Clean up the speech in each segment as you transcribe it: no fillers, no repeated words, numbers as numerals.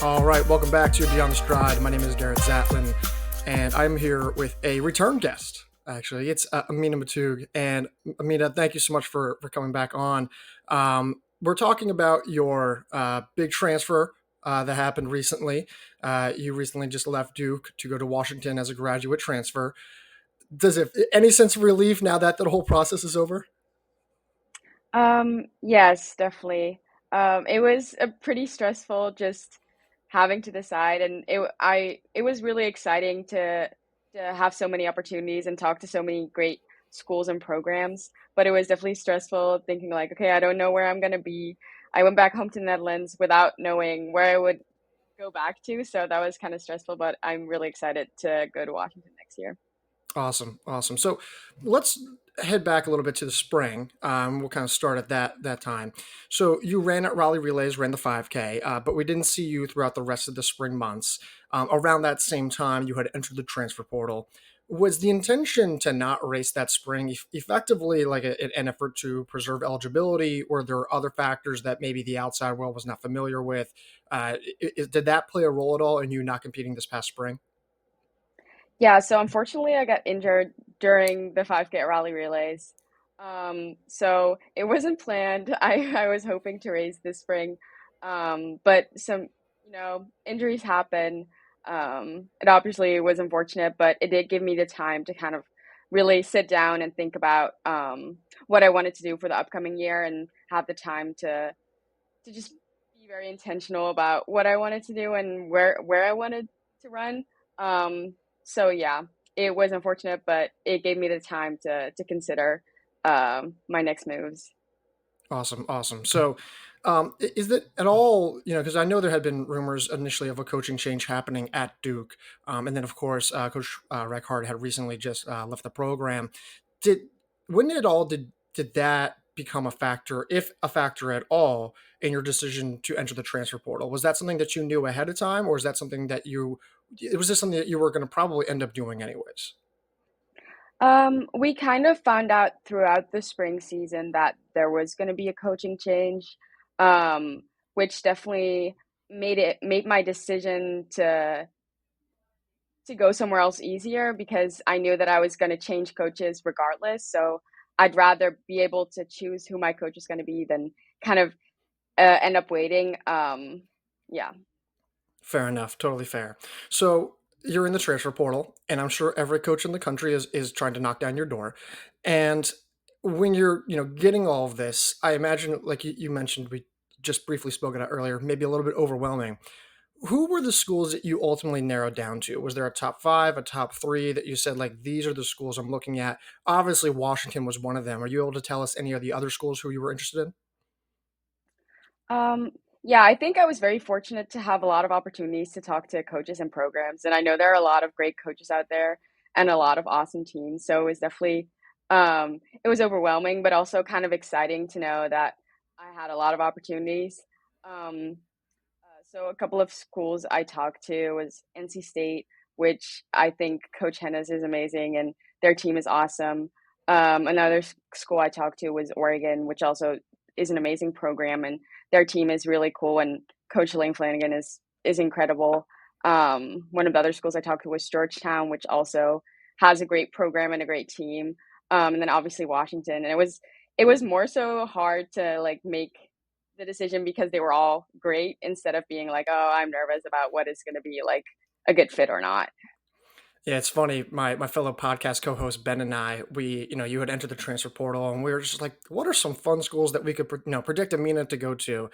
All right, welcome back to Beyond the Stride. My name is Garrett Zatlin, and I'm here with a return guest. Actually, it's Amina Maatoug, and Amina, thank you so much for coming back on. We're talking about your big transfer that happened recently. You recently just left Duke to go to Washington as a graduate transfer. Does it any sense of relief now that the whole process is over? Yes, definitely. It was a pretty stressful just having to decide, and it was really exciting to have so many opportunities and talk to so many great schools and programs. But it was definitely stressful thinking like, okay, I don't know where I'm gonna be. I went back home to the Netherlands without knowing where I would go back to, so that was kind of stressful, but I'm really excited to go to Washington next year. Awesome, awesome. So let's head back a little bit to the spring. We'll kind of start at that time. So you ran at Raleigh Relays, ran the 5K, but we didn't see you throughout the rest of the spring months. Around that same time, you had entered the transfer portal. Was the intention to not race that spring effectively like an effort to preserve eligibility, or there are other factors that maybe the outside world was not familiar with? Did that play a role at all in you not competing this past spring? Yeah, so unfortunately, I got injured during the 5K at Raleigh Relays. So it wasn't planned. I was hoping to race this spring, but some, injuries happen. It obviously was unfortunate, but it did give me the time to kind of really sit down and think about what I wanted to do for the upcoming year and have the time to just be very intentional about what I wanted to do and where I wanted to run. Um, so yeah, it was unfortunate, but it gave me the time to consider my next moves. Awesome, awesome. So, is it at all, because I know there had been rumors initially of a coaching change happening at Duke, and then of course, Coach Reckhard had recently just left the program. Did when at all did that become a factor, if a factor at all, in your decision to enter the transfer portal? Was that something that you knew ahead of time, or is that something that was this something that you were going to probably end up doing anyways? We kind of found out throughout the spring season that there was going to be a coaching change, um, which definitely made my decision to go somewhere else easier because I knew that I was going to change coaches regardless. So I'd rather be able to choose who my coach is going to be than kind of end up waiting. Yeah. Fair enough, totally fair. So you're in the transfer portal, and I'm sure every coach in the country is trying to knock down your door. And when you're getting all of this, I imagine, like you mentioned, we just briefly spoke about earlier, maybe a little bit overwhelming. Who were the schools that you ultimately narrowed down to? Was there a top five, a top three that you said like these are the schools I'm looking at? Obviously, Washington was one of them. Are you able to tell us any of the other schools who you were interested in? Um, yeah, I think I was very fortunate to have a lot of opportunities to talk to coaches and programs. And I know there are a lot of great coaches out there and a lot of awesome teams. So it was definitely, it was overwhelming, but also kind of exciting to know that I had a lot of opportunities. Um, so a couple of schools I talked to was NC State, which I think Coach Hennes is amazing and their team is awesome. Another school I talked to was Oregon, which also is an amazing program and their team is really cool. And Coach Lane Flanagan is incredible. One of the other schools I talked to was Georgetown, which also has a great program and a great team. And then obviously Washington, and it was more so hard to like make the decision because they were all great instead of being like, "Oh, I'm nervous about what is gonna be, like, a good fit or not." Yeah, it's funny. My fellow podcast co-host Ben and I, you had entered the transfer portal, and we were just like, what are some fun schools that we could, predict Amina to go to?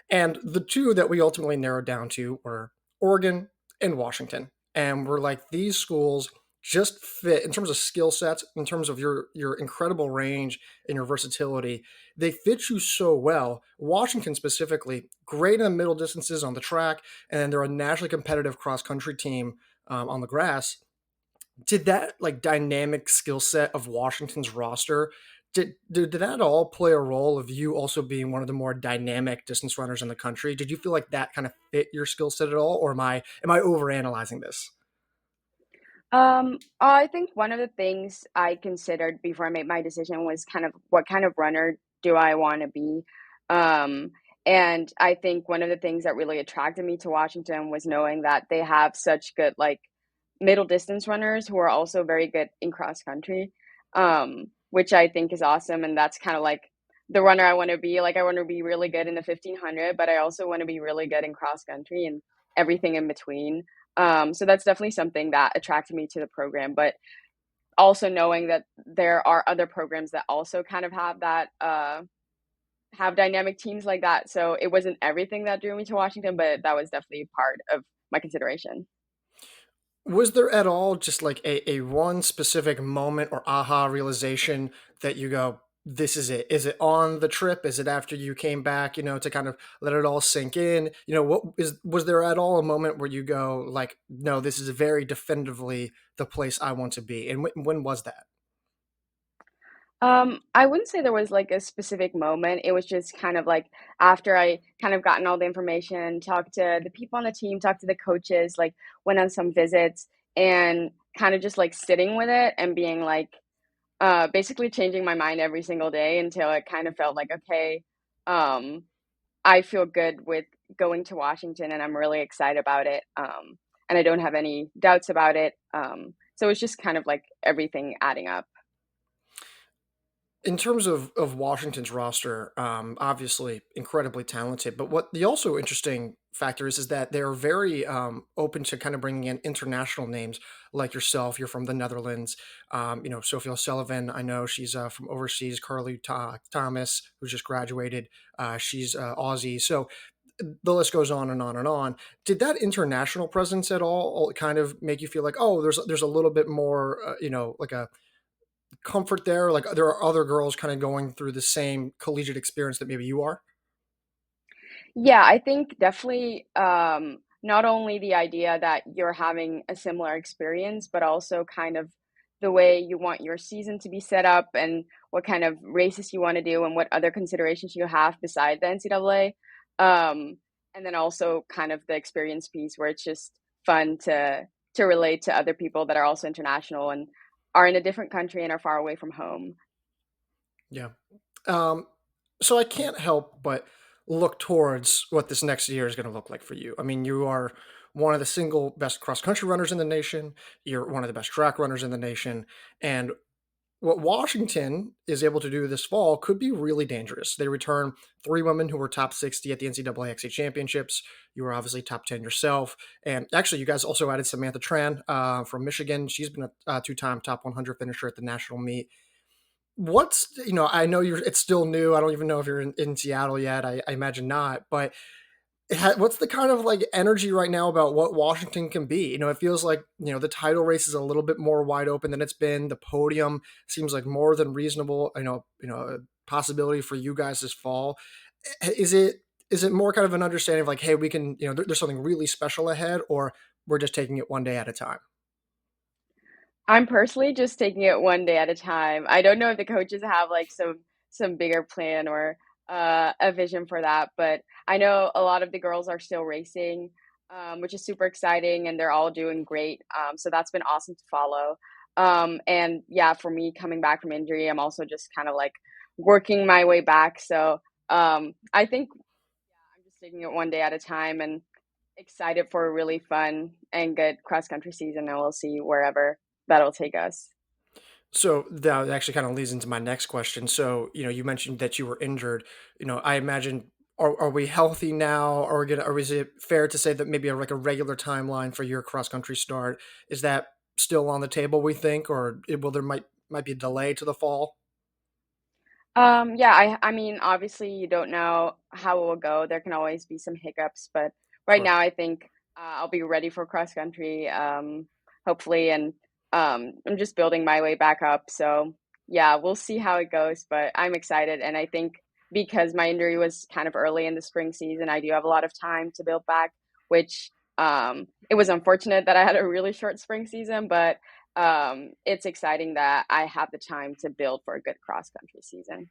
And the two that we ultimately narrowed down to were Oregon and Washington. And we're like, these schools just fit in terms of skill sets, in terms of your incredible range and your versatility. They fit you so well. Washington specifically, great in the middle distances on the track, and they're a nationally competitive cross country team on the grass. Did that like dynamic skill set of Washington's roster did that all play a role of you also being one of the more dynamic distance runners in the country? Did you feel like that kind of fit your skill set at all, or am I overanalyzing this? I think one of the things I considered before I made my decision was kind of what kind of runner do I wanna be? Um, And I think one of the things that really attracted me to Washington was knowing that they have such good, like, middle distance runners who are also very good in cross country, which I think is awesome. And that's kind of like the runner I want to be. Like, I want to be really good in the 1500, but I also want to be really good in cross country and everything in between. So that's definitely something that attracted me to the program. But also knowing that there are other programs that also kind of have that have dynamic teams like that. So it wasn't everything that drew me to Washington, but that was definitely part of my consideration. Was there at all just like a one specific moment or aha realization that you go, this is it? Is it on the trip? Is it after you came back, to kind of let it all sink in? Was there at all a moment where you go like, no, this is very definitively the place I want to be? And when was that? I wouldn't say there was like a specific moment. It was just kind of like after I kind of gotten all the information, talked to the people on the team, talked to the coaches, like went on some visits and kind of just like sitting with it and being like, basically changing my mind every single day until it kind of felt like, okay, um, I feel good with going to Washington and I'm really excited about it. And I don't have any doubts about it. So it's just kind of like everything adding up. In terms of Washington's roster, obviously incredibly talented. But what the also interesting factor is that they're very open to kind of bringing in international names like yourself. You're from the Netherlands. Sophie O'Sullivan. I know she's from overseas. Carly Thomas, who's just graduated. She's Aussie. So the list goes on and on and on. Did that international presence at all kind of make you feel like, oh, there's a little bit more, like a comfort there? Like there are other girls kind of going through the same collegiate experience that maybe you are? Yeah, I think definitely, not only the idea that you're having a similar experience, but also kind of the way you want your season to be set up and what kind of races you want to do and what other considerations you have beside the NCAA. And then also kind of the experience piece where it's just fun to relate to other people that are also international and are in a different country and are far away from home. Yeah. Um, so I can't help but look towards what this next year is going to look like for you. I mean, you are one of the single best cross country runners in the nation. You're one of the best track runners in the nation. And what Washington is able to do this fall could be really dangerous. They return three women who were top 60 at the NCAA XA championships. You were obviously top 10 yourself. And actually, you guys also added Samantha Tran from Michigan. She's been a two-time top 100 finisher at the national meet. I know it's still new. I don't even know if you're in Seattle yet. I imagine not. But what's the kind of like energy right now about what Washington can be? It feels like the title race is a little bit more wide open than it's been. The podium seems like more than reasonable. A possibility for you guys this fall. Is it more kind of an understanding of like, hey, we can, there's something really special ahead, or we're just taking it one day at a time? I'm personally just taking it one day at a time. I don't know if the coaches have like some bigger plan or a vision for that, but I know a lot of the girls are still racing, which is super exciting, and they're all doing great. So that's been awesome to follow. And yeah, for me coming back from injury, I'm also just kind of like working my way back. So I think I'm just taking it one day at a time and excited for a really fun and good cross country season, and we'll see wherever that'll take us. So that actually kind of leads into my next question. So, you mentioned that you were injured. I imagine, are we healthy now? Or is it fair to say that maybe like a regular timeline for your cross country start is that still on the table? We think, or will there might be a delay to the fall? Yeah, I mean, obviously you don't know how it will go. There can always be some hiccups, but Of right course. now I think I'll be ready for cross country, hopefully, and I'm just building my way back up. So yeah, we'll see how it goes, but I'm excited, and I think because my injury was kind of early in the spring season, I do have a lot of time to build back, which it was unfortunate that I had a really short spring season, but it's exciting that I have the time to build for a good cross country season.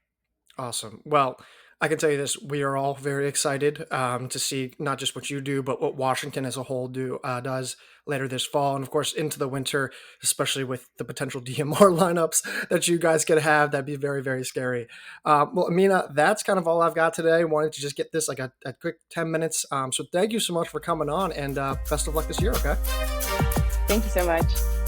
Awesome. Well, I can tell you this: we are all very excited to see not just what you do, but what Washington as a whole does later this fall, and of course into the winter, especially with the potential DMR lineups that you guys could have. That'd be very, very scary. Well, Amina, that's kind of all I've got today. Wanted to just get this like a quick 10 minutes. So thank you so much for coming on, and best of luck this year. Okay. Thank you so much.